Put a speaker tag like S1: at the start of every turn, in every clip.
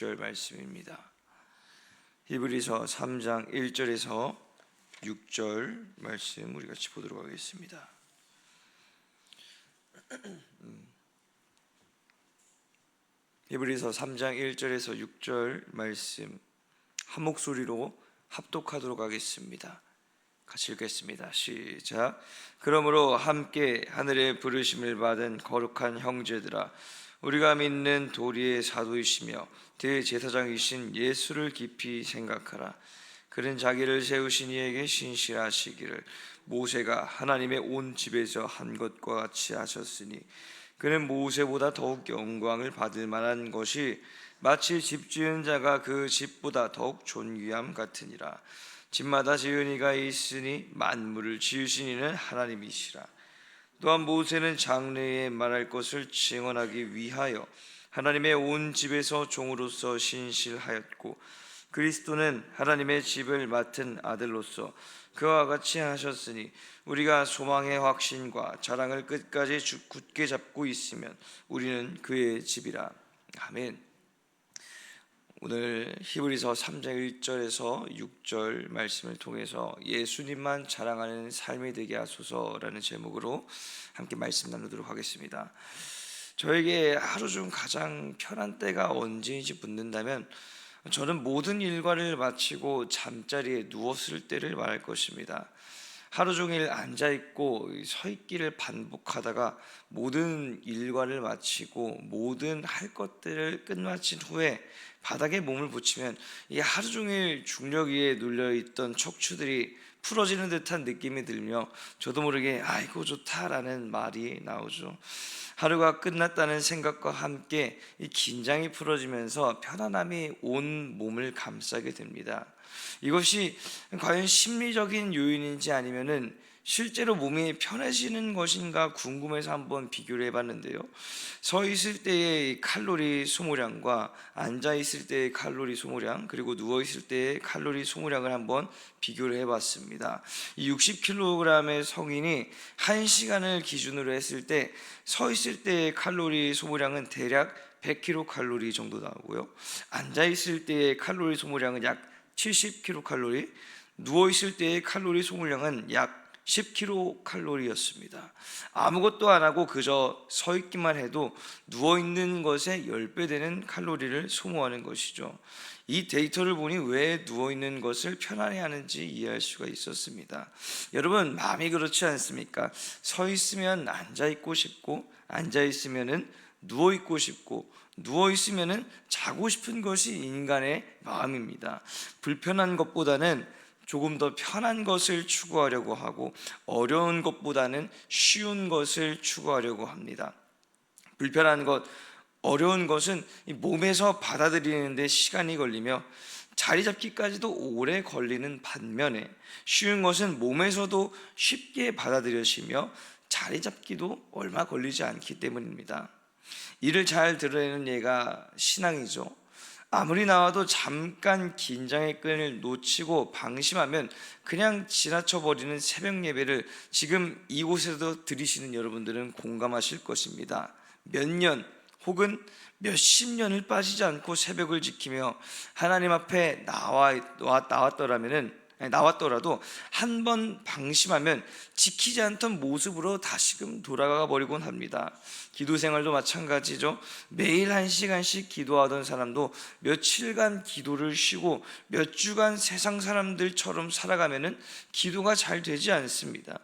S1: 6절 말씀입니다. 히브리서 3장 1절에서 6절 말씀 우리 같이 보도록 하겠습니다. 히브리서 3장 1절에서 6절 말씀 한 목소리로 합독하도록 하겠습니다. 같이 읽겠습니다. 시작. 그러므로 함께 하늘의 부르심을 받은 거룩한 형제들아, 우리가 믿는 도리의 사도이시며 대제사장이신 예수를 깊이 생각하라. 그는 자기를 세우신 이에게 신실하시기를 모세가 하나님의 온 집에서 한 것과 같이 하셨으니, 그는 모세보다 더욱 영광을 받을 만한 것이 마치 집 지은 자가 그 집보다 더욱 존귀함 같으니라. 집마다 지은 이가 있으니 만물을 지으신 이는 하나님이시라. 또한 모세는 장래에 말할 것을 증언하기 위하여 하나님의 온 집에서 종으로서 신실하였고, 그리스도는 하나님의 집을 맡은 아들로서 그와 같이 하셨으니, 우리가 소망의 확신과 자랑을 끝까지 굳게 잡고 있으면 우리는 그의 집이라. 아멘. 오늘 히브리서 3장 1절에서 6절 말씀을 통해서 예수님만 자랑하는 삶이 되게 하소서라는 제목으로 함께 말씀 나누도록 하겠습니다. 저에게 하루 중 가장 편한 때가 언제인지 묻는다면 저는 모든 일과를 마치고 잠자리에 누웠을 때를 말할 것입니다. 하루 종일 앉아있고 서있기를 반복하다가 모든 일과를 마치고 모든 할 것들을 끝마친 후에 바닥에 몸을 붙이면 이 하루 종일 중력 위에 눌려있던 척추들이 풀어지는 듯한 느낌이 들며 저도 모르게 아이고 좋다라는 말이 나오죠. 하루가 끝났다는 생각과 함께 이 긴장이 풀어지면서 편안함이 온 몸을 감싸게 됩니다. 이것이 과연 심리적인 요인인지 아니면은 실제로 몸이 편해지는 것인가 궁금해서 한번 비교를 해봤는데요. 서 있을 때의 칼로리 소모량과 앉아 있을 때의 칼로리 소모량, 그리고 누워 있을 때의 칼로리 소모량을 한번 비교를 해봤습니다. 이 60kg의 성인이 1시간을 기준으로 했을 때 서 있을 때의 칼로리 소모량은 대략 100kcal 정도 나오고요, 앉아 있을 때의 칼로리 소모량은 약 70kcal, 누워 있을 때의 칼로리 소모량은 약 10kcal였습니다. 아무것도 안 하고 그저 서 있기만 해도 누워 있는 것에 10배 되는 칼로리를 소모하는 것이죠. 이 데이터를 보니 왜 누워 있는 것을 편안해하는지 이해할 수가 있었습니다. 여러분, 마음이 그렇지 않습니까? 서 있으면 앉아 있고 싶고, 앉아 있으면은 누워 있고 싶고, 누워 있으면은 자고 싶은 것이 인간의 마음입니다. 불편한 것보다는 조금 더 편한 것을 추구하려고 하고, 어려운 것보다는 쉬운 것을 추구하려고 합니다. 불편한 것, 어려운 것은 몸에서 받아들이는 데 시간이 걸리며 자리 잡기까지도 오래 걸리는 반면에, 쉬운 것은 몸에서도 쉽게 받아들여지며 자리 잡기도 얼마 걸리지 않기 때문입니다. 이를 잘 드러내는 예가 신앙이죠. 아무리 나와도 잠깐 긴장의 끈을 놓치고 방심하면 그냥 지나쳐버리는 새벽 예배를 지금 이곳에서 들으시는 여러분들은 공감하실 것입니다. 몇 년 혹은 몇십 년을 빠지지 않고 새벽을 지키며 하나님 앞에 나왔더라도 한 번 방심하면 지키지 않던 모습으로 다시금 돌아가 버리곤 합니다. 기도 생활도 마찬가지죠. 매일 1시간씩 기도하던 사람도 며칠간 기도를 쉬고 몇 주간 세상 사람들처럼 살아가면은 기도가 잘 되지 않습니다.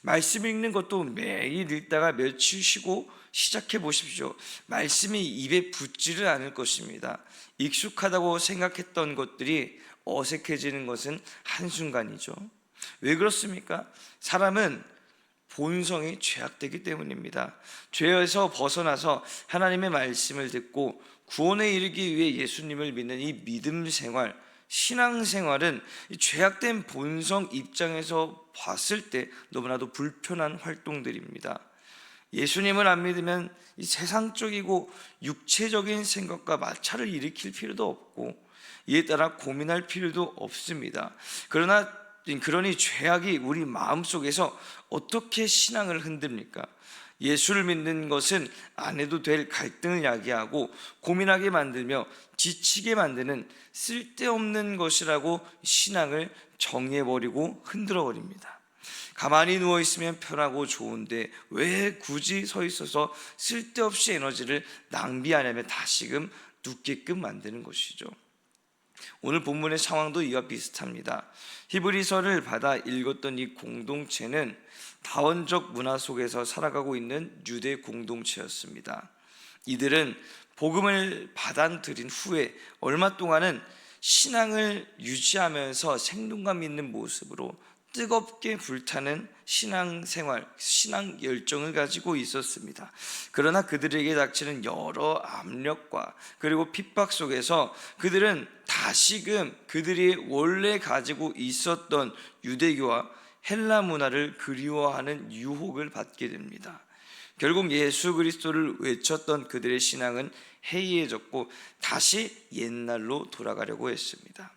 S1: 말씀 읽는 것도 매일 읽다가 며칠 쉬고 시작해 보십시오. 말씀이 입에 붙지를 않을 것입니다. 익숙하다고 생각했던 것들이 어색해지는 것은 한순간이죠. 왜 그렇습니까? 사람은 본성이 죄악되기 때문입니다. 죄에서 벗어나서 하나님의 말씀을 듣고 구원에 이르기 위해 예수님을 믿는 이 믿음 생활, 신앙생활은 죄악된 본성 입장에서 봤을 때 너무나도 불편한 활동들입니다. 예수님을 안 믿으면 이 세상적이고 육체적인 생각과 마찰을 일으킬 필요도 없고, 이에 따라 고민할 필요도 없습니다. 그러니 죄악이 우리 마음속에서 어떻게 신앙을 흔듭니까? 예수를 믿는 것은 안 해도 될 갈등을 야기하고 고민하게 만들며 지치게 만드는 쓸데없는 것이라고 신앙을 정해버리고 흔들어버립니다. 가만히 누워있으면 편하고 좋은데 왜 굳이 서 있어서 쓸데없이 에너지를 낭비하냐며 다시금 눕게끔 만드는 것이죠. 오늘 본문의 상황도 이와 비슷합니다. 히브리서를 받아 읽었던 이 공동체는 다원적 문화 속에서 살아가고 있는 유대 공동체였습니다. 이들은 복음을 받아들인 후에 얼마 동안은 신앙을 유지하면서 생동감 있는 모습으로 뜨겁게 불타는 신앙생활, 신앙 열정을 가지고 있었습니다. 그러나 그들에게 닥치는 여러 압력과 그리고 핍박 속에서 그들은 다시금 그들이 원래 가지고 있었던 유대교와 헬라 문화를 그리워하는 유혹을 받게 됩니다. 결국 예수 그리스도를 외쳤던 그들의 신앙은 해이해졌고 다시 옛날로 돌아가려고 했습니다.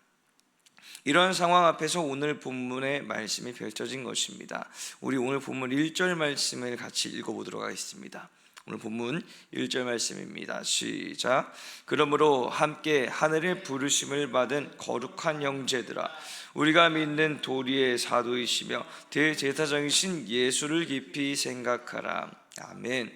S1: 이런 상황 앞에서 오늘 본문의 말씀이 펼쳐진 것입니다. 우리 오늘 본문 1절 말씀을 같이 읽어보도록 하겠습니다. 오늘 본문 1절 말씀입니다. 시작. 그러므로 함께 하늘의 부르심을 받은 거룩한 형제들아, 우리가 믿는 도리의 사도이시며 대제사장이신 예수를 깊이 생각하라. 아멘.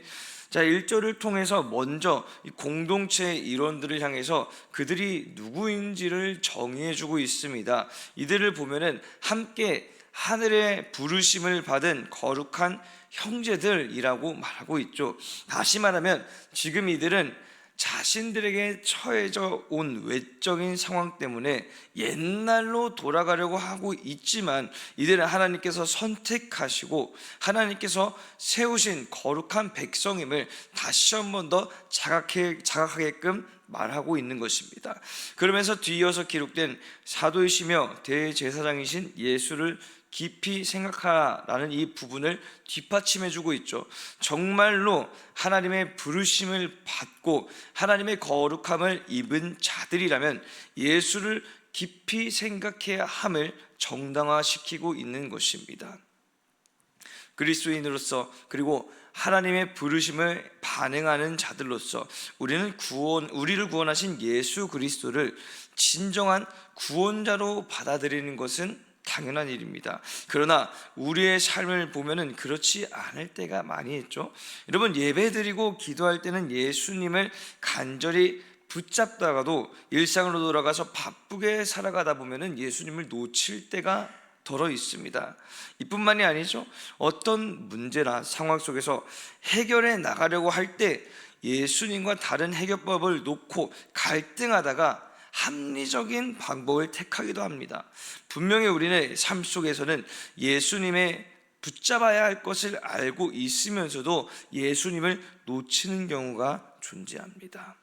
S1: 자, 1절을 통해서 먼저 이 공동체의 일원들을 향해서 그들이 누구인지를 정의해주고 있습니다. 이들을 보면은 함께 하늘의 부르심을 받은 거룩한 형제들이라고 말하고 있죠. 다시 말하면 지금 이들은 자신들에게 처해져 온 외적인 상황 때문에 옛날로 돌아가려고 하고 있지만 이들은 하나님께서 선택하시고 하나님께서 세우신 거룩한 백성임을 다시 한 번 더 자각하게끔 말하고 있는 것입니다. 그러면서 뒤이어서 기록된 사도이시며 대제사장이신 예수를 깊이 생각하라는 이 부분을 뒷받침해주고 있죠. 정말로 하나님의 부르심을 받고 하나님의 거룩함을 입은 자들이라면 예수를 깊이 생각해야 함을 정당화시키고 있는 것입니다. 그리스도인으로서 그리고 하나님의 부르심을 반응하는 자들로서 우리를 구원하신 예수 그리스도를 진정한 구원자로 받아들이는 것은 당연한 일입니다. 그러나 우리의 삶을 보면은 그렇지 않을 때가 많이 있죠. 여러분, 예배드리고 기도할 때는 예수님을 간절히 붙잡다가도 일상으로 돌아가서 바쁘게 살아가다 보면은 예수님을 놓칠 때가 덜어 있습니다. 이뿐만이 아니죠. 어떤 문제나 상황 속에서 해결해 나가려고 할 때 예수님과 다른 해결법을 놓고 갈등하다가 합리적인 방법을 택하기도 합니다. 분명히 우리는 삶 속에서는 예수님의 붙잡아야 할 것을 알고 있으면서도 예수님을 놓치는 경우가 존재합니다.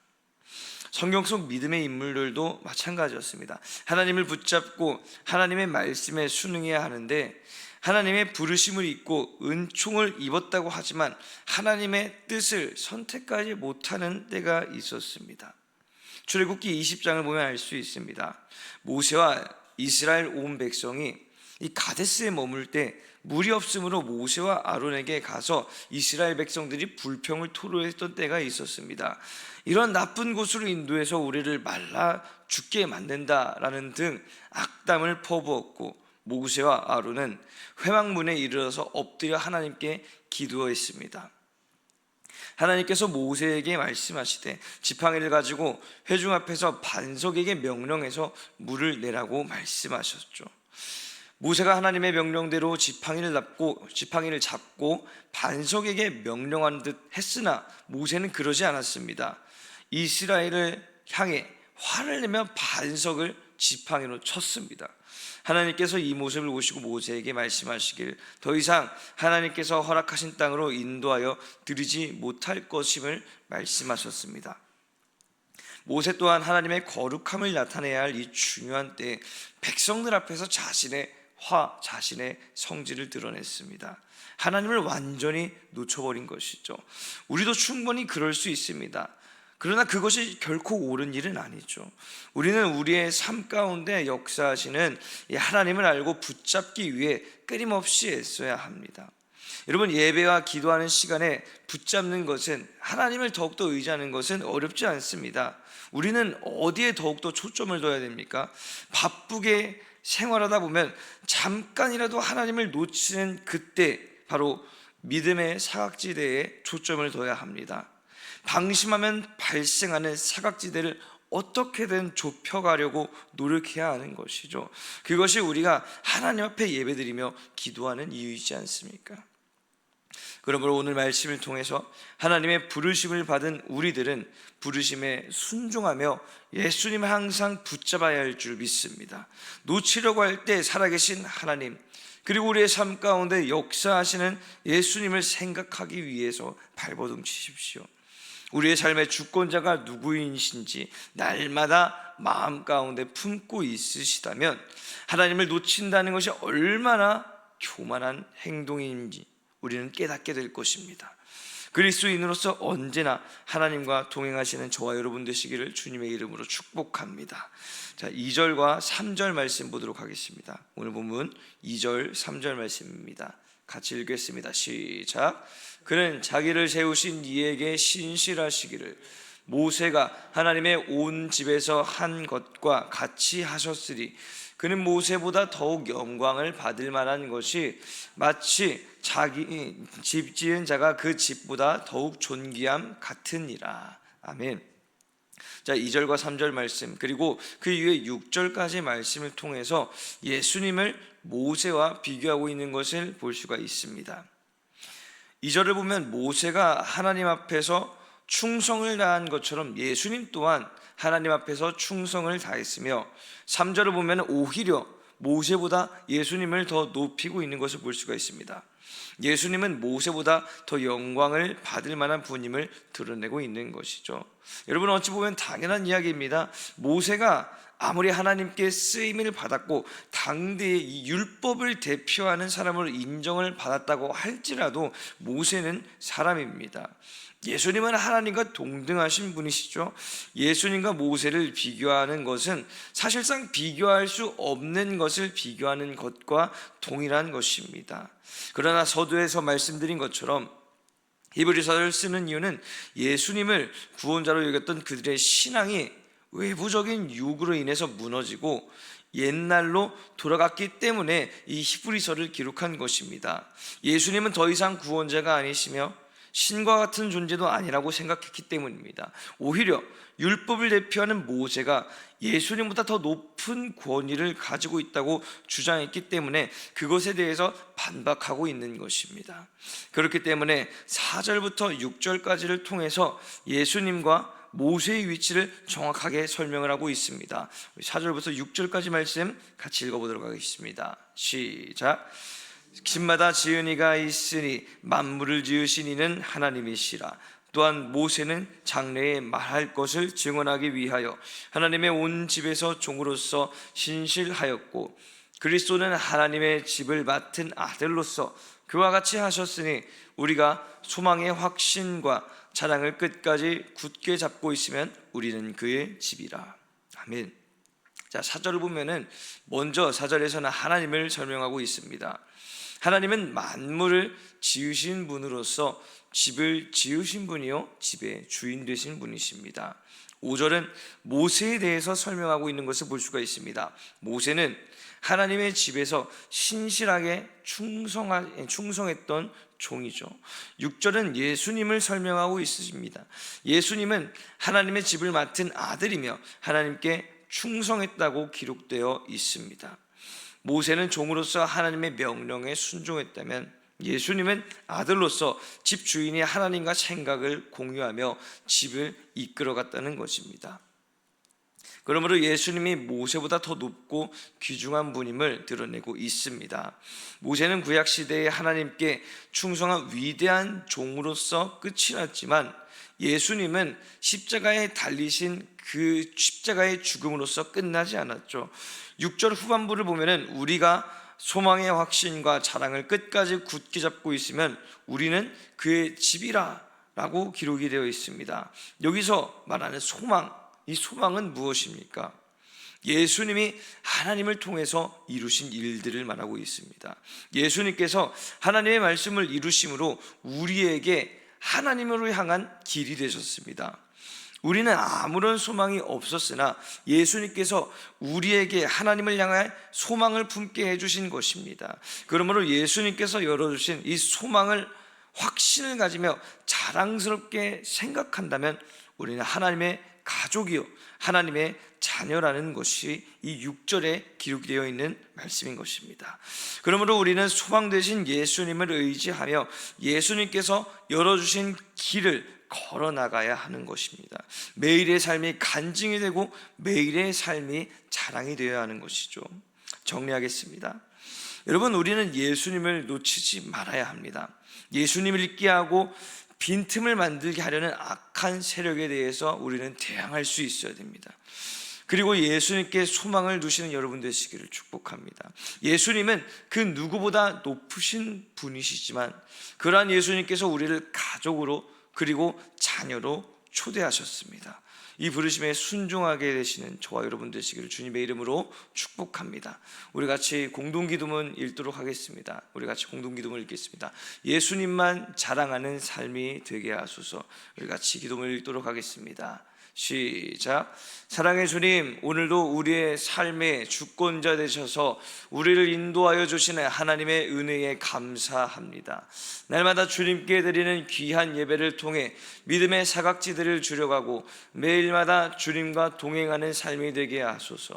S1: 성경 속 믿음의 인물들도 마찬가지였습니다. 하나님을 붙잡고 하나님의 말씀에 순응해야 하는데 하나님의 부르심을 입고 은총을 입었다고 하지만 하나님의 뜻을 선택하지 못하는 때가 있었습니다. 출애굽기 20장을 보면 알 수 있습니다. 모세와 이스라엘 온 백성이 이 가데스에 머물 때 물이 없으므로 모세와 아론에게 가서 이스라엘 백성들이 불평을 토로했던 때가 있었습니다. 이런 나쁜 곳으로 인도해서 우리를 말라 죽게 만든다라는 등 악담을 퍼부었고 모세와 아론은 회막문에 이르러서 엎드려 하나님께 기도했습니다. 하나님께서 모세에게 말씀하시되 지팡이를 가지고 회중 앞에서 반석에게 명령해서 물을 내라고 말씀하셨죠. 모세가 하나님의 명령대로 지팡이를 잡고 반석에게 명령하는 듯 했으나 모세는 그러지 않았습니다. 이스라엘을 향해 화를 내며 반석을 지팡이로 쳤습니다. 하나님께서 이 모습을 보시고 모세에게 말씀하시길 더 이상 하나님께서 허락하신 땅으로 인도하여 들이지 못할 것임을 말씀하셨습니다. 모세 또한 하나님의 거룩함을 나타내야 할 이 중요한 때에 백성들 앞에서 자신의 성질을 드러냈습니다. 하나님을 완전히 놓쳐버린 것이죠. 우리도 충분히 그럴 수 있습니다. 그러나 그것이 결코 옳은 일은 아니죠. 우리는 우리의 삶 가운데 역사하시는 하나님을 알고 붙잡기 위해 끊임없이 애써야 합니다. 여러분, 예배와 기도하는 시간에 붙잡는 것은, 하나님을 더욱더 의지하는 것은 어렵지 않습니다. 우리는 어디에 더욱더 초점을 둬야 됩니까? 바쁘게 생활하다 보면 잠깐이라도 하나님을 놓치는 그때, 바로 믿음의 사각지대에 초점을 둬야 합니다. 방심하면 발생하는 사각지대를 어떻게든 좁혀가려고 노력해야 하는 것이죠. 그것이 우리가 하나님 앞에 예배드리며 기도하는 이유이지 않습니까? 그러므로 오늘 말씀을 통해서 하나님의 부르심을 받은 우리들은 부르심에 순종하며 예수님을 항상 붙잡아야 할 줄 믿습니다. 놓치려고 할 때 살아계신 하나님, 그리고 우리의 삶 가운데 역사하시는 예수님을 생각하기 위해서 발버둥치십시오. 우리의 삶의 주권자가 누구이신지 날마다 마음 가운데 품고 있으시다면 하나님을 놓친다는 것이 얼마나 교만한 행동인지 우리는 깨닫게 될 것입니다. 그리스도인으로서 언제나 하나님과 동행하시는 저와 여러분 되시기를 주님의 이름으로 축복합니다. 자, 2절과 3절 말씀 보도록 하겠습니다. 오늘 본문 2절 3절 말씀입니다. 같이 읽겠습니다. 시작. 그는 자기를 세우신 이에게 신실하시기를 모세가 하나님의 온 집에서 한 것과 같이 하셨으리 그는 모세보다 더욱 영광을 받을 만한 것이 마치 자기 집 지은 자가 그 집보다 더욱 존귀함 같으니라. 아멘. 자, 2절과 3절 말씀, 그리고 그 이후에 6절까지 말씀을 통해서 예수님을 모세와 비교하고 있는 것을 볼 수가 있습니다. 2절을 보면 모세가 하나님 앞에서 충성을 다한 것처럼 예수님 또한 하나님 앞에서 충성을 다했으며, 3절을 보면 오히려 모세보다 예수님을 더 높이고 있는 것을 볼 수가 있습니다. 예수님은 모세보다 더 영광을 받을 만한 분임을 드러내고 있는 것이죠. 여러분, 어찌 보면 당연한 이야기입니다. 모세가 아무리 하나님께 쓰임을 받았고 당대의 이 율법을 대표하는 사람으로 인정을 받았다고 할지라도 모세는 사람입니다. 예수님은 하나님과 동등하신 분이시죠. 예수님과 모세를 비교하는 것은 사실상 비교할 수 없는 것을 비교하는 것과 동일한 것입니다. 그러나 서두에서 말씀드린 것처럼 히브리서를 쓰는 이유는 예수님을 구원자로 여겼던 그들의 신앙이 외부적인 유혹으로 인해서 무너지고 옛날로 돌아갔기 때문에 이 히브리서를 기록한 것입니다. 예수님은 더 이상 구원자가 아니시며 신과 같은 존재도 아니라고 생각했기 때문입니다. 오히려 율법을 대표하는 모세가 예수님보다 더 높은 권위를 가지고 있다고 주장했기 때문에 그것에 대해서 반박하고 있는 것입니다. 그렇기 때문에 4절부터 6절까지를 통해서 예수님과 모세의 위치를 정확하게 설명을 하고 있습니다. 4절부터 6절까지 말씀 같이 읽어보도록 하겠습니다. 시작. 집마다 지은 이가 있으니 만물을 지으신 이는 하나님이시라. 또한 모세는 장래에 말할 것을 증언하기 위하여 하나님의 온 집에서 종으로서 신실하였고, 그리스도는 하나님의 집을 맡은 아들로서 그와 같이 하셨으니 우리가 소망의 확신과 자랑을 끝까지 굳게 잡고 있으면 우리는 그의 집이라. 아멘. 자, 4절을 보면은 먼저 4절에서는 하나님을 설명하고 있습니다. 하나님은 만물을 지으신 분으로서 집을 지으신 분이요 집의 주인 되신 분이십니다. 5절은 모세에 대해서 설명하고 있는 것을 볼 수가 있습니다. 모세는 하나님의 집에서 신실하게 충성했던 종이죠. 6절은 예수님을 설명하고 있습니다. 예수님은 하나님의 집을 맡은 아들이며 하나님께 충성했다고 기록되어 있습니다. 모세는 종으로서 하나님의 명령에 순종했다면 예수님은 아들로서 집 주인이 하나님과 생각을 공유하며 집을 이끌어갔다는 것입니다. 그러므로 예수님이 모세보다 더 높고 귀중한 분임을 드러내고 있습니다. 모세는 구약시대에 하나님께 충성한 위대한 종으로서 끝이 났지만 예수님은 십자가에 달리신 그 십자가의 죽음으로써 끝나지 않았죠. 6절 후반부를 보면은 우리가 소망의 확신과 자랑을 끝까지 굳게 잡고 있으면 우리는 그의 집이라 라고 기록이 되어 있습니다. 여기서 말하는 소망, 이 소망은 무엇입니까? 예수님이 하나님을 통해서 이루신 일들을 말하고 있습니다. 예수님께서 하나님의 말씀을 이루심으로 우리에게 하나님으로 향한 길이 되셨습니다. 우리는 아무런 소망이 없었으나 예수님께서 우리에게 하나님을 향할 소망을 품게 해주신 것입니다. 그러므로 예수님께서 열어주신 이 소망을 확신을 가지며 자랑스럽게 생각한다면 우리는 하나님의 가족이요 하나님의 자녀라는 것이 이 6절에 기록되어 있는 말씀인 것입니다. 그러므로 우리는 소망 되신 예수님을 의지하며 예수님께서 열어주신 길을 걸어나가야 하는 것입니다. 매일의 삶이 간증이 되고 매일의 삶이 자랑이 되어야 하는 것이죠. 정리하겠습니다. 여러분, 우리는 예수님을 놓치지 말아야 합니다. 예수님을 잊게 하고 빈틈을 만들게 하려는 악한 세력에 대해서 우리는 대항할 수 있어야 됩니다. 그리고 예수님께 소망을 두시는 여러분 되시기를 축복합니다. 예수님은 그 누구보다 높으신 분이시지만 그러한 예수님께서 우리를 가족으로 그리고 자녀로 초대하셨습니다. 이 부르심에 순종하게 되시는 저와 여러분 되시기를 주님의 이름으로 축복합니다. 우리 같이 공동기도문 읽도록 하겠습니다. 우리 같이 공동기도문 읽겠습니다. 예수님만 자랑하는 삶이 되게 하소서. 우리 같이 기도문 읽도록 하겠습니다. 시작. 사랑의 주님, 오늘도 우리의 삶의 주권자 되셔서 우리를 인도하여 주시는 하나님의 은혜에 감사합니다. 날마다 주님께 드리는 귀한 예배를 통해 믿음의 사각지대를 줄여가고 매일마다 주님과 동행하는 삶이 되게 하소서.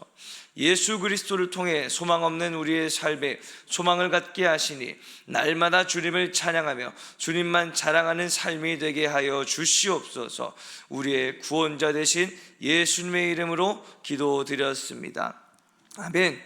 S1: 예수 그리스도를 통해 소망 없는 우리의 삶에 소망을 갖게 하시니 날마다 주님을 찬양하며 주님만 자랑하는 삶이 되게 하여 주시옵소서. 우리의 구원자 되신 예수님의 이름으로 기도드렸습니다. 아멘.